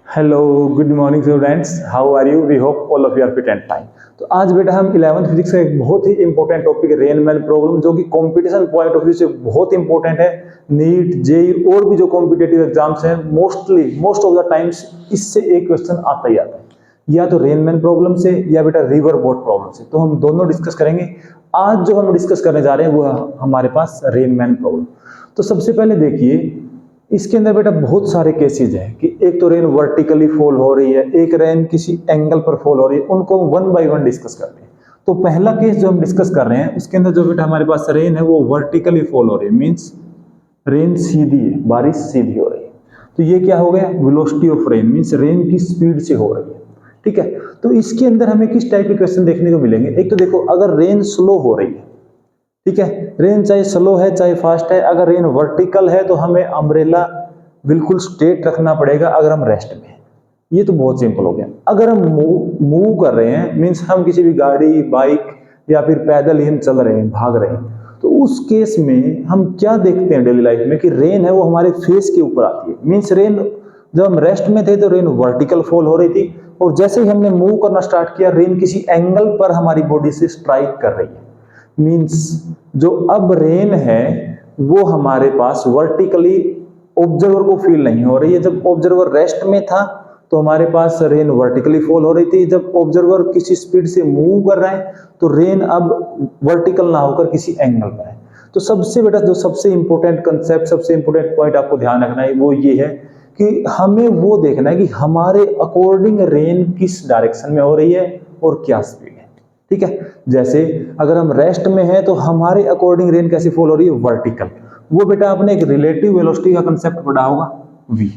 Hello, good morning students, how are you? We hope all of you are fit and fine. तो आज बेटा हम 11th physics का एक बहुत ही इंपॉर्टेंट टॉपिक रेनमैन प्रॉब्लम, जो कि कंपटीशन पॉइंट ऑफ व्यू से बहुत इंपॉर्टेंट है। नीट, जेई और भी जो कॉम्पिटेटिव एग्जाम्स हैं, मोस्ट ऑफ द टाइम्स इससे एक क्वेश्चन आता ही आता है, या तो रेनमैन प्रॉब्लम से या बेटा रिवर बोट प्रॉब्लम से। तो हम दोनों डिस्कस करेंगे। आज जो हम डिस्कस करने जा रहे हैं वो है हमारे पास रेनमैन प्रॉब्लम। तो सबसे पहले देखिए, इसके अंदर बेटा बहुत सारे केसेस हैं कि एक तो रेन वर्टिकली फॉल हो रही है, एक रेन किसी एंगल पर फॉल हो रही है। उनको वन बाय वन डिस्कस करते हैं। तो पहला केस जो हम डिस्कस कर रहे हैं उसके अंदर जो बेटा हमारे पास रेन है वो वर्टिकली फॉल हो रही है, मींस रेन सीधी है, बारिश सीधी हो रही है। तो ये क्या हो गया? Velocity of rain, means rain की स्पीड से हो रही है। ठीक है, तो इसके अंदर हमें किस टाइप के क्वेश्चन देखने को मिलेंगे? एक तो देखो, अगर रेन स्लो हो रही है, ठीक है, रेन चाहे स्लो है चाहे फास्ट है, अगर रेन वर्टिकल है तो हमें अम्ब्रेला बिल्कुल स्ट्रेट रखना पड़ेगा अगर हम रेस्ट में हैं। ये तो बहुत सिंपल हो गया। अगर हम मूव कर रहे हैं, मीन्स हम किसी भी गाड़ी, बाइक या फिर पैदल ही हम चल रहे हैं, भाग रहे हैं, तो उस केस में हम क्या देखते हैं डेली लाइफ में कि रेन है वो हमारे फेस के ऊपर आती है। मीन्स रेन, जब हम रेस्ट में थे तो रेन वर्टिकल फॉल हो रही थी, और जैसे ही हमने मूव करना स्टार्ट किया, रेन किसी एंगल पर हमारी बॉडी से स्ट्राइक कर रही है। मीन्स जो अब रेन है वो हमारे पास वर्टिकली ऑब्जर्वर को फील नहीं हो रही है। जब ऑब्जर्वर रेस्ट में था तो हमारे पास रेन वर्टिकली फॉल हो रही थी। जब ऑब्जर्वर किसी स्पीड से मूव कर रहा है तो रेन अब वर्टिकल ना होकर किसी एंगल पर है। तो सबसे बेटा जो सबसे इंपॉर्टेंट कंसेप्ट, सबसे इंपॉर्टेंट पॉइंट आपको ध्यान रखना है वो ये है कि हमें वो देखना है कि हमारे अकॉर्डिंग रेन किस डायरेक्शन में हो रही है और क्या स्पीड है। ठीक है, जैसे अगर हम रेस्ट में हैं तो हमारे अकॉर्डिंग रेन कैसी फॉल हो रही है? वर्टिकल। वो बेटा आपने एक रिलेटिव वेलोसिटी का कंसेप्ट पढ़ा होगा, v।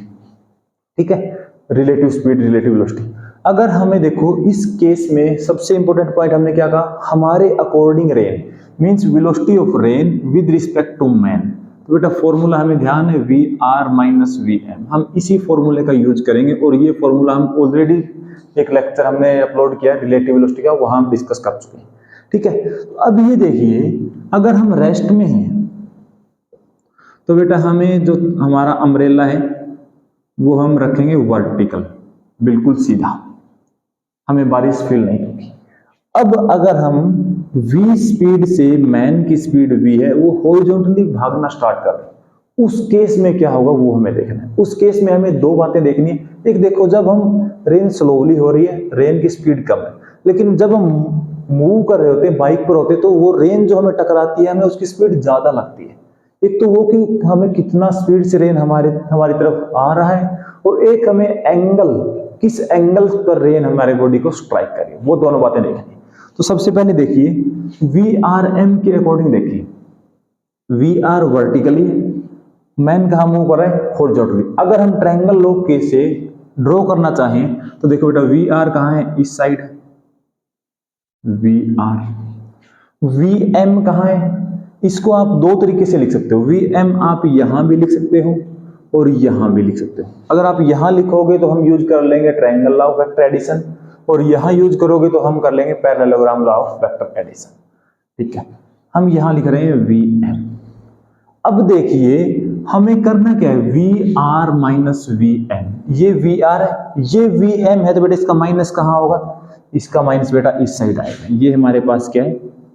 ठीक है, रिलेटिव स्पीड, रिलेटिव वेलोसिटी। अगर हमें देखो इस केस में सबसे इंपॉर्टेंट पॉइंट हमने क्या कहा? हमारे according rain means velocity of rain with respect to man. तो बेटा फॉर्मूला हमें ध्यान है, V R minus V M. हम इसी फॉर्मूले का यूज करेंगे, और ये फॉर्मूला हम ऑलरेडी एक लेक्चर हमने अपलोड किया रिलेटिव वेलोसिटी का, वहां हम डिस्कस कर चुके हैं। ठीक है, तो अब ये देखिए, अगर हम रेस्ट में हैं तो बेटा हमें जो हमारा अम्ब्रेला है वो हम रखेंगे वर्टिकल, बिल्कुल सीधा, हमें बारिश फील नहीं होगी। अब अगर हम v स्पीड से, मैन की स्पीड v है, वो हॉरिजॉन्टली भागना स्टार्ट कर रहे हैं, उस केस में क्या होगा वो हमें देखना है। उस केस में हमें दो बातें देखनी है। एक देखो, जब हम रेन स्लोली हो रही है, रेन की स्पीड कम है, लेकिन जब हम मूव कर रहे होते हैं, बाइक पर होते हैं, तो वो रेन जो हमें टकराती है हमें उसकी स्पीड ज्यादा लगती है। एक तो वो कि हमें कितना स्पीड से रेन हमारी तरफ आ रहा है, और एक हमें एंगल, किस एंगल पर रेन हमारे बॉडी को स्ट्राइक कर रही है, वो दोनों बातें देखनी। तो सबसे पहले देखिए, वी आर एम के अकॉर्डिंग देखिए, वी आर वर्टिकली, मैन कहाँ मूव कर रहा है? हॉरिजॉन्टली। अगर हम ट्रायंगल लॉ के से ड्रॉ करना चाहें तो देखो बेटा, वी आर कहाँ है? इस साइड है वी आर। वी एम कहाँ है? इसको आप दो तरीके से लिख सकते हो। वी एम आप यहां भी लिख सकते हो और यहां भी लिख सकते हो। अगर आप यहां लिखोगे तो हम यूज कर लेंगे triangle law of vector addition, और यहां यूज करोगे तो हम कर लेंगे parallelogram law of vector addition. ठीक है, हम यहां लिख रहे हैं वी एम। अब देखिए हमें करना क्या है? V R minus V M. ये वी आर है, ये वी एम है, तो बेटा इसका माइनस कहां होगा? इसका माइनस बेटा इस साइड आएगा। ये हमारे पास क्या है?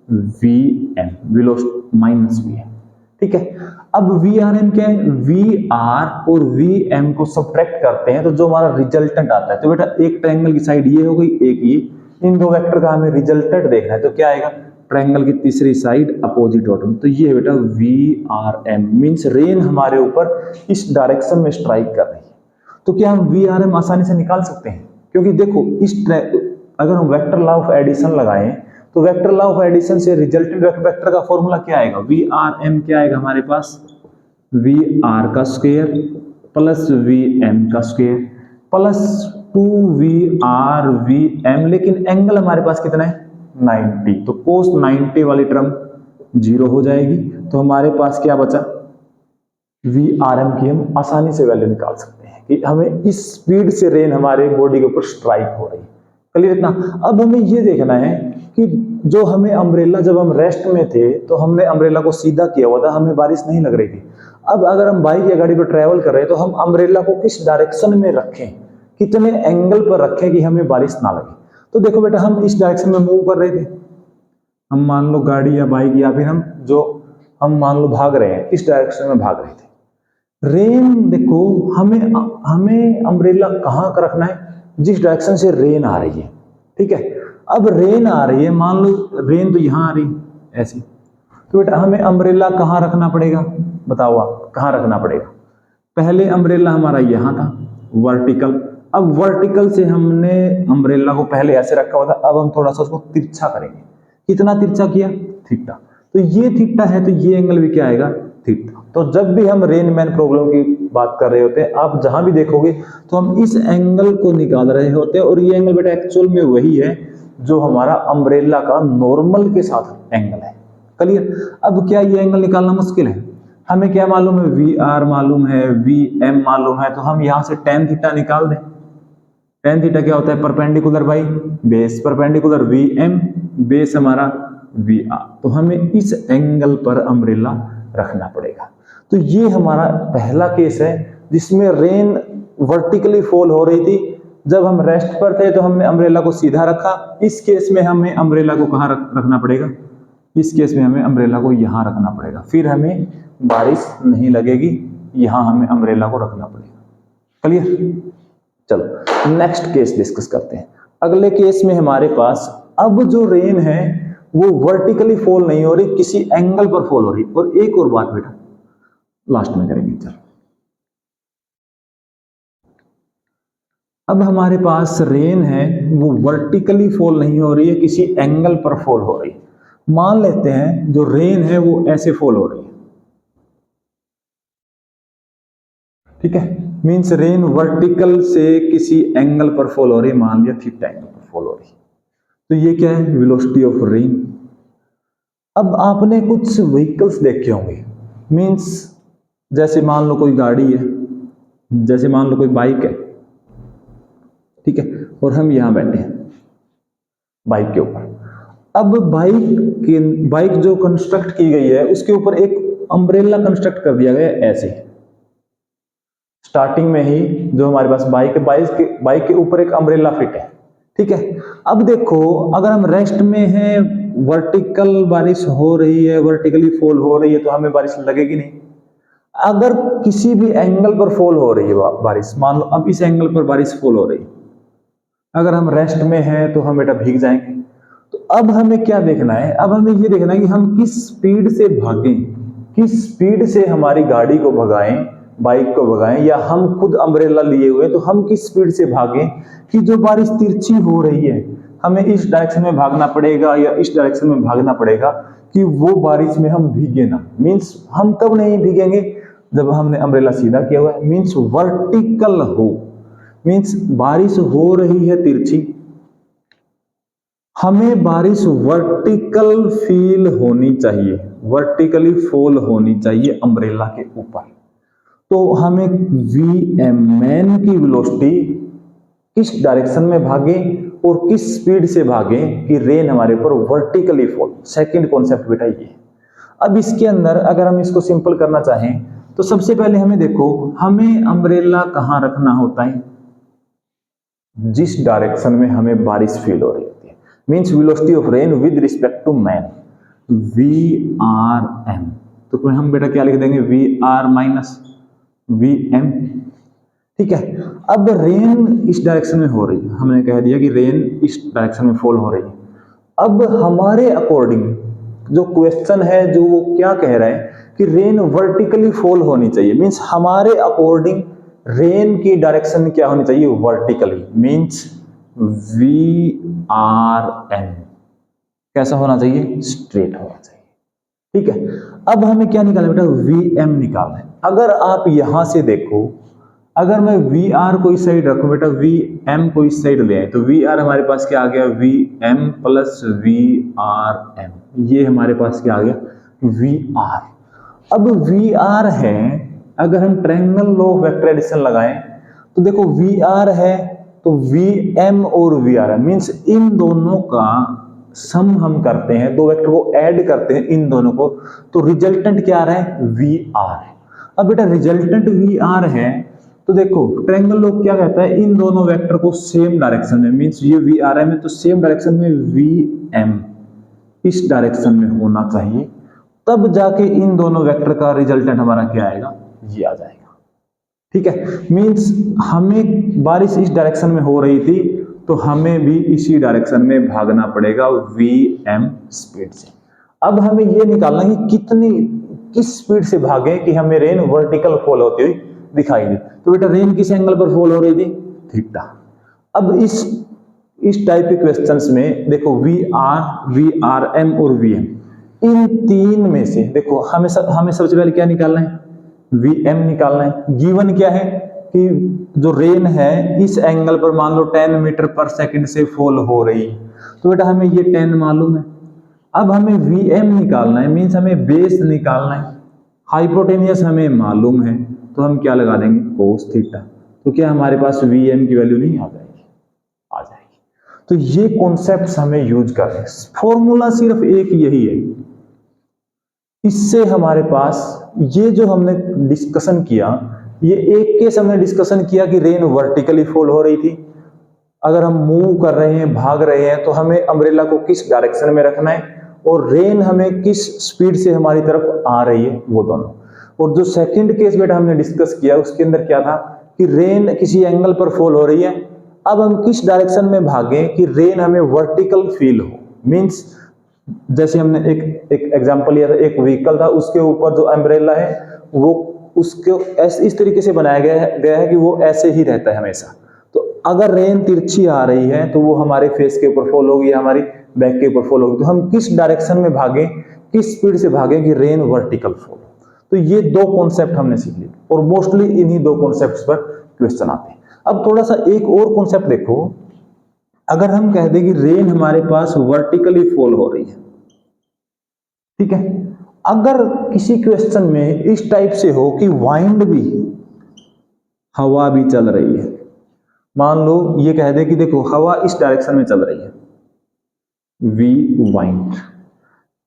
V M, velocity minus V M. ठीक है, अब वी आर एम क्या है? वी आर और वी एम को सब्ट्रैक्ट करते हैं तो जो हमारा रिजल्टेंट आता है, तो बेटा एक ट्रायंगल की साइड ये हो गई, एक ये, इन दो वेक्टर का हमें रिजल्टेंट देखना है, तो क्या आएगा? ट्रायंगल की तीसरी साइड अपोजिट ऑर्डर। तो ये बेटा V R M means rain हमारे ऊपर इस डायरेक्शन में स्ट्राइक कर रही है। तो क्या हम वी आर एम आसानी से निकाल सकते हैं? क्योंकि देखो अगर हम वेक्टर लॉ ऑफ एडिशन लगाएं तो वेक्टर लॉ ऑफ एडिशन से रिजल्टेंट वेक्टर का फॉर्मूला क्या आएगा? वी आर एम क्या आएगा हमारे पास? वी आर का स्क्वायर प्लस वी एम का स्क्वायर प्लस 2 VRVM, लेकिन एंगल हमारे पास कितना है? 90। तो कोस 90 वाली टर्म जीरो हो जाएगी, तो हमारे पास क्या बचा? VRM की हम आसानी से वैल्यू निकाल सकते हैं कि हमें इस स्पीड से रेन हमारे बॉडी के ऊपर स्ट्राइक हो रही है। क्लियर इतना? अब हमें ये देखना है कि जो हमें अम्ब्रेला, जब हम रेस्ट में थे तो हमने अम्ब्रेला को सीधा किया हुआ था, हमें बारिश नहीं लग रही थी। अब अगर हम बाइक या गाड़ी पर ट्रेवल कर रहे हैं तो हम अम्ब्रेला को किस डायरेक्शन में रखें कितने एंगल पर रखें कि हमें बारिश ना लगे। तो देखो बेटा, हम इस डायरेक्शन में मूव कर रहे थे, हम मान लो गाड़ी या बाइक या फिर हम मान लो भाग रहे हैं, इस डायरेक्शन में भाग रहे थे। रेन देखो, हमें अम्ब्रेला कहाँ का रखना है, जिस डायरेक्शन से रेन आ रही है, ठीक है। अब रेन आ रही है, मान लो रेन तो यहाँ आ रही है ऐसी, तो बेटा हमें अम्ब्रेला कहाँ रखना पड़ेगा, बताओ आप कहाँ रखना पड़ेगा। पहले अम्ब्रेला हमारा यहाँ था वर्टिकल, अब वर्टिकल से हमने अम्ब्रेला को पहले ऐसे रखा हुआ था, अब हम थोड़ा सा उसको तिरछा करेंगे। कितना तिरछा किया, थीटा। तो ये थीटा है तो ये एंगल भी क्या आएगा, थीटा। तो जब भी हम रेनमैन प्रॉब्लम की बात कर रहे होते हैं, आप जहां भी देखोगे तो हम इस एंगल को निकाल रहे होते हैं, और ये एंगल बेटा एक्चुअल में वही है जो हमारा अम्ब्रेला का नॉर्मल के साथ एंगल है। क्लियर। अब क्या ये एंगल निकालना मुश्किल है, हमें क्या मालूम है, वी आर मालूम है, वी एम मालूम है, तो हम यहां से टेन थीटा निकाल दें। टेन थीटा क्या होता है, perpendicular by base, perpendicular V M, base हमारा वी आर। तो हमें इस एंगल पर अम्ब्रेला रखना पड़ेगा। तो ये हमारा पहला केस है जिसमें रेन वर्टिकली फॉल हो रही थी। जब हम रेस्ट पर थे तो हमने अम्ब्रेला को सीधा रखा। इस केस में हमें अम्ब्रेला को कहाँ रखना पड़ेगा, इस केस में हमें अम्ब्रेला को यहां रखना पड़ेगा, फिर हमें बारिश नहीं लगेगी, यहां हमें अम्ब्रेला को रखना पड़ेगा। क्लियर। चलो नेक्स्ट केस डिस्कस करते हैं। अगले केस में हमारे पास अब जो रेन है वो वर्टिकली फॉल नहीं हो रही, किसी एंगल पर फॉल हो रही। और एक और बात बेटा लास्ट में करेंगे। चलो, अब हमारे पास रेन है वो वर्टिकली फॉल नहीं हो रही है, किसी एंगल पर फॉल हो रही है। मान लेते हैं जो रेन है वो ऐसे फॉल हो रही है, ठीक है। मींस रेन वर्टिकल से किसी एंगल पर फॉल हो रही है, मान लिया थीटा एंगल पर फॉल हो रही है। तो ये क्या है, वेलोसिटी ऑफ रेन। अब आपने कुछ व्हीकल्स देखे होंगे, मींस जैसे मान लो कोई गाड़ी है, जैसे मान लो कोई बाइक है, ठीक है, और हम यहां बैठे हैं बाइक के ऊपर। अब बाइक जो कंस्ट्रक्ट की गई है उसके ऊपर एक अम्ब्रेला कंस्ट्रक्ट कर दिया गया है ऐसे। स्टार्टिंग में ही जो हमारे पास बाइक के ऊपर एक अम्ब्रेला फिट है, ठीक है। अब देखो, अगर हम रेस्ट में हैं, वर्टिकल बारिश हो रही है, वर्टिकली फॉल हो रही है, तो हमें बारिश लगेगी नहीं। अगर किसी भी एंगल पर फॉल हो रही है बारिश, मान लो अब इस एंगल पर बारिश फॉल हो रही है, अगर हम रेस्ट में हैं तो हम बेटा भीग जाएंगे। तो अब हमें क्या देखना है, अब हमें ये देखना है कि हम किस स्पीड से भागें, किस स्पीड से हमारी गाड़ी को भगाएं, बाइक को भगाएं, या हम खुद अम्ब्रेला लिए हुए तो हम किस स्पीड से भागें कि जो बारिश तिरछी हो रही है हमें इस डायरेक्शन में भागना पड़ेगा या इस डायरेक्शन में भागना पड़ेगा कि वो बारिश में हम भीगे ना। मींस हम कब नहीं भीगेंगे, जब हमने अम्ब्रेला सीधा किया हुआ है, मींस वर्टिकल हो, मींस बारिश हो रही है तिरछी, हमें बारिश वर्टिकल फील होनी चाहिए, वर्टिकली फॉल होनी चाहिए अम्ब्रेला के ऊपर। तो हमें Vmn की वेलोसिटी किस डायरेक्शन में भागे और किस स्पीड से भागे कि रेन हमारे ऊपर वर्टिकली फॉल। सेकंड कॉन्सेप्ट बेटा ये। अब इसके अंदर अगर हम इसको सिंपल करना चाहें तो सबसे पहले हमें देखो, हमें अम्ब्रेला कहां रखना होता है, जिस डायरेक्शन में हमें बारिश फील हो रही होती है। Means velocity of rain with respect to man, Vrm। तो हम बेटा क्या लिख देंगे, Vr माइनस Vm, ठीक है। अब रेन इस डायरेक्शन में हो रही है, हमने कह दिया कि रेन इस डायरेक्शन में फॉल हो रही है। अब हमारे अकॉर्डिंग जो क्वेश्चन है जो वो क्या कह रहा है कि रेन वर्टिकली फॉल होनी चाहिए, मींस हमारे अकॉर्डिंग रेन की डायरेक्शन क्या होनी चाहिए, वर्टिकली, मींस Vrm कैसा होना चाहिए, स्ट्रेट होना चाहिए, ठीक है। अब हमें क्या निकालना बेटा, Vm निकालना है। अगर आप यहां से देखो, अगर मैं Vr को इस साइड रखूं बेटा, Vm को इस साइड ले आए, तो Vr हमारे पास क्या आ गया, Vm प्लस Vrm, ये हमारे पास क्या आ गया, Vr। अब Vr है, अगर हम triangle law of vector addition लगाएं तो देखो Vr है तो Vm और Vrm मींस इन दोनों का सम हम करते हैं, दो वेक्टर को ऐड करते हैं इन दोनों को, तो रिजल्टेंट क्या आ रहा है, Vr। अब बेटा रिजल्टेंट Vr है तो देखो ट्रायंगल लॉ क्या कहता है, इन दोनों वेक्टर को सेम डायरेक्शन में, मींस ये वी आर एम है तो सेम डायरेक्शन में वी एम इस डायरेक्शन में होना चाहिए, तब जाके इन दोनों वेक्टर का रिजल्टेंट हमारा क्या आएगा, ये आ जाएगा। ठीक है, मींस हमें बारिश इस डायरेक्शन में हो रही थी तो हमें भी इसी डायरेक्शन में भागना पड़ेगा वी एम स्पीड से। अब हमें ये निकालना कि किस स्पीड से भागे कि हमें रेन वर्टिकल फॉल होती हुई दिखाई दे। तो बेटा रेन किस एंगल पर फॉल हो रही थी, थीटा। अब इस टाइप के क्वेश्चंस में देखो वी आर एम और वी एम, इन तीन में से देखो हमें सबसे पहले क्या निकालना है, वी एम निकालना है। गिवन क्या है कि जो रेन है इस एंगल पर मान लो 10 मीटर पर सेकंड से फॉल हो रही है, तो बेटा हमें ये 10 मालूम है। अब हमें वी एम निकालना है, मीन्स हमें बेस निकालना है। हाइपोटेनियस हमें मालूम है तो हम क्या लगा देंगे, कोस थीटा। तो क्या हमारे पास वी एम की वैल्यू नहीं आ जाएगी, आ जाएगी। तो ये कॉन्सेप्ट हमें यूज कर रहे हैं, फॉर्मूला सिर्फ एक यही है। इससे हमारे पास ये जो हमने डिस्कशन किया, ये एक केस हमने डिस्कशन किया कि रेन वर्टिकली फॉल हो रही थी। अगर हम मूव कर रहे हैं, भाग रहे हैं, तो हमें अम्ब्रेला को किस डायरेक्शन में रखना है और रेन हमें किस स्पीड से हमारी तरफ आ रही है, वो दोनों। और जो सेकंड केस बेटा हमने डिस्कस किया उसके अंदर क्या था कि रेन किसी एंगल पर फॉल हो रही है, अब हम किस डायरेक्शन में भागें कि रेन हमें वर्टिकल फील हो। मींस जैसे हमने एक एग्जांपल लिया था, एक व्हीकल था, उसके ऊपर जो अम्ब्रेला है वो उसको इस तरीके से बनाया गया है कि वो ऐसे ही रहता है हमेशा। तो अगर रेन तिरछी आ रही है तो वो हमारे फेस के ऊपर फॉल होगी, हमारी बैक के ऊपर फॉल होगी। तो हम किस डायरेक्शन में भागें, किस स्पीड से भागें कि रेन वर्टिकल फॉल। तो ये दो कॉन्सेप्ट हमने सीख लिए और मोस्टली इन्हीं दो कॉन्सेप्ट्स पर क्वेश्चन आते हैं। अब थोड़ा सा एक और कॉन्सेप्ट देखो, अगर हम कह दें कि रेन हमारे पास वर्टिकली फॉल हो रही है, ठीक है, अगर किसी क्वेश्चन में इस टाइप से हो कि वाइंड भी, हवा भी चल रही है, मान लो ये कह दे कि देखो हवा इस डायरेक्शन में चल रही है, वी वाइंड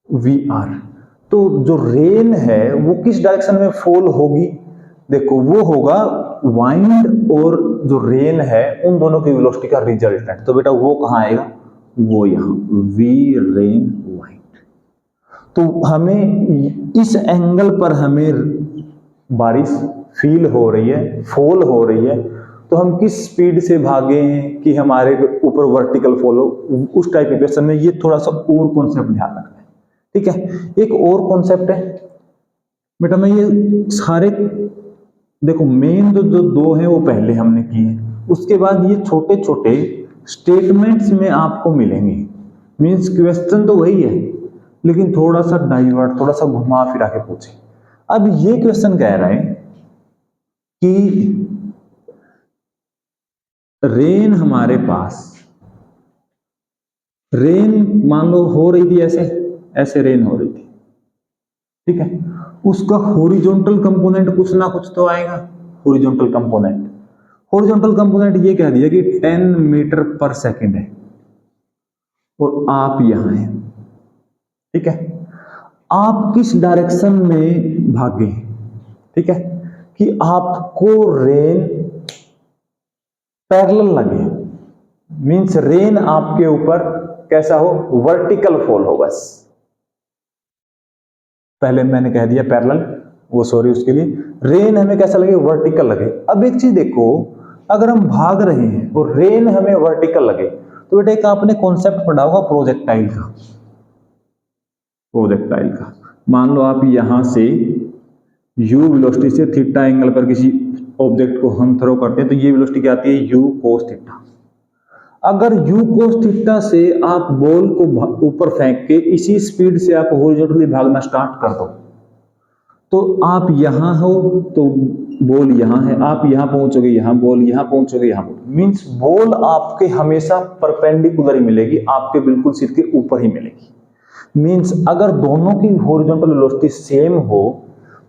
वी आर, तो जो रेन है वो किस डायरेक्शन में फॉल होगी, देखो वो होगा वाइंड और जो रेन है उन दोनों की वेलोसिटी का रिजल्टेंट। तो बेटा वो कहां आएगा, वो यहां वी रेन वाइंड। तो हमें इस एंगल पर हमें बारिश फील हो रही है, फॉल हो रही है, तो हम किस स्पीड से भागे कि हमारे ऊपर वर्टिकल फॉल हो, उस टाइप के क्वेश्चन में ये थोड़ा सा और कॉन्सेप्ट ध्यान रखना है। ठीक है, एक और कॉन्सेप्ट है बेटा, मैं ये सारे देखो मेन जो दो हैं वो पहले हमने किए, उसके बाद ये छोटे छोटे स्टेटमेंट्स में आपको मिलेंगे। मींस क्वेश्चन तो वही है लेकिन थोड़ा सा डाइवर्ट, थोड़ा सा घुमा फिरा के पूछे। अब ये क्वेश्चन कह रहा है कि रेन हमारे पास, रेन मान लो हो रही थी ऐसे रेन हो रही थी, ठीक है, उसका हॉरिजॉन्टल कंपोनेंट कुछ ना कुछ तो आएगा। हॉरिजॉन्टल कंपोनेंट ये कह दिया कि 10 मीटर पर सेकंड है और आप यहां हैं, ठीक है, आप किस डायरेक्शन में भागे, ठीक है, कि आपको रेन पैरेलल लगे, मींस रेन आपके ऊपर कैसा हो, वर्टिकल फॉल हो। बस पहले मैंने कह दिया पैरेलल, वो सॉरी उसके लिए, रेन हमें कैसा लगे, वर्टिकल लगे। अब एक चीज देखो, अगर हम भाग रहे हैं और रेन हमें वर्टिकल लगे, तो बेटा एक आपने कॉन्सेप्ट पढ़ा होगा प्रोजेक्टाइल का। मान लो आप यहां से u वेलोसिटी से थीटा एंगल पर किसी ऑब्जेक्ट को हम थ्रो करते हैं, तो ये वेलोसिटी क्या आती है, u cos थीटा। अगर u cos थीटा से आप बॉल को ऊपर फेंक के इसी स्पीड से आप हॉरिजॉन्टली भागना स्टार्ट कर दो, तो आप यहां हो तो बॉल यहां है, आप यहां पहुंचोगे यहां बॉल, यहां पहुंचोगे यहां बॉल, मींस बॉल आपके हमेशा परपेंडिकुलर ही मिलेगी, आपके बिल्कुल सिर के ऊपर ही मिलेगी। मींस अगर दोनों की हॉरिजॉन्टल वेलोसिटी सेम हो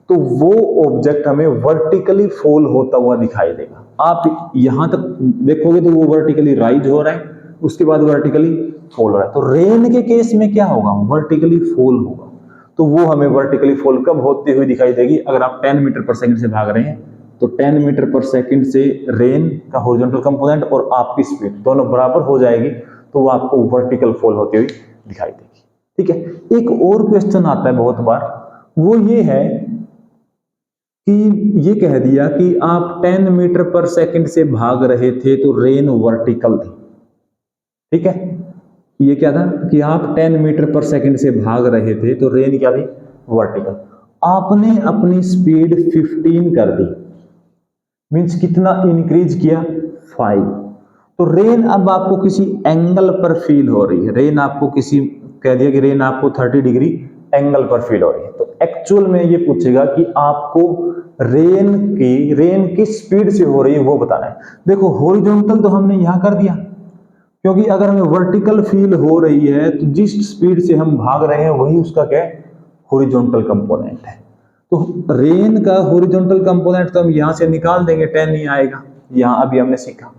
तो वो ऑब्जेक्ट हमें वर्टिकली फॉल होता हुआ दिखाई देगा। आप यहां तक देखोगे तो वो वर्टिकली राइज हो रहा है, उसके बाद वर्टिकली फॉल हो रहा है। तो रेन के केस में क्या होगा, वर्टिकली फॉल होगा। तो वो हमें वर्टिकली फॉल कब होती हुई दिखाई देगी, अगर आप 10 मीटर पर सेकंड से भाग रहे हैं तो 10 मीटर पर सेकंड से रेन का हॉरिजॉन्टल कंपोनेंट और आपकी स्पीड दोनों बराबर हो जाएगी, तो वो आपको वर्टिकल फॉल होती हुई दिखाई देगी। ठीक है, एक और क्वेश्चन आता है बहुत बार, वो ये है कि ये कह दिया कि आप 10 मीटर पर सेकंड से भाग रहे थे तो रेन वर्टिकल थी। ठीक है, ये क्या था कि आप 10 मीटर पर सेकंड से भाग रहे थे तो रेन क्या थी, वर्टिकल। आपने अपनी स्पीड 15 कर दी, मींस कितना इंक्रीज किया, 5। तो रेन अब आपको किसी एंगल पर फील हो रही है, रेन आपको किसी कह दिया कि रेन आपको 30 डिग्री एंगल पर फील हो रही है। तो एक्चुअल में ये पूछेगा कि आपको रेन किस स्पीड से हो रही है वो बताना है। देखो हॉरिजॉन्टल तो हमने यहां कर दिया, क्योंकि अगर हमें वर्टिकल फील हो रही है तो जिस स्पीड से हम भाग रहे हैं वही उसका क्या है, हॉरिजॉन्टल कंपोनेंट है। तो रेन का हॉरिजॉन्टल कंपोनेंट तो हम यहां से निकाल देंगे, 10 नहीं आएगा, यहां अभी हमने सीखा।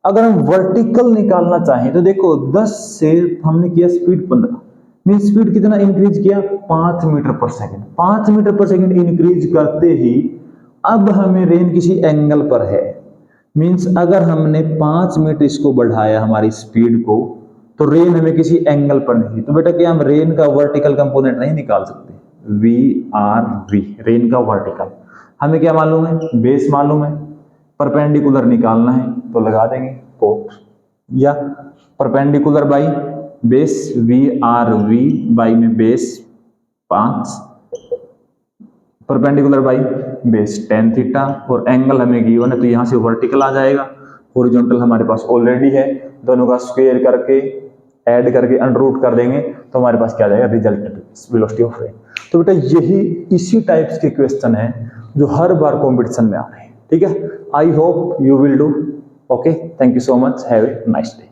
अगर हम वर्टिकल निकालना चाहें तो देखो 10 से हमने किया स्पीड 15, मीन स्पीड कितना इंक्रीज किया, 5 मीटर पर सेकंड। 5 मीटर पर सेकंड इंक्रीज करते ही अब हमें रेन किसी एंगल पर है, मीन्स अगर हमने 5 मिनट इसको बढ़ाया हमारी स्पीड को, तो रेन हमें किसी एंगल पर नहीं। तो बेटा क्या हम रेन का वर्टिकल कंपोनेंट नहीं निकाल सकते, VRV रेन का वर्टिकल। हमें क्या मालूम है, बेस मालूम है, परपेंडिकुलर निकालना है तो लगा देंगे कोट, या perpendicular by base, VRV by में base 5, perpendicular by base tan theta, और एंगल हमें गिवन है तो यहां से वर्टिकल आ जाएगा, हॉरिजॉन्टल हमारे पास ऑलरेडी है, दोनों का स्क्वायर करके ऐड करके अंडर रूट कर देंगे तो हमारे पास क्या आ जाएगा, रिजल्टेंट वेलोसिटी ऑफ रेन। तो बेटा यही इसी टाइप्स के क्वेश्चन है जो हर बार कॉम्पिटिशन में आ रहे हैं। ठीक है, I hope you will do. Okay, thank you so much, have a nice day.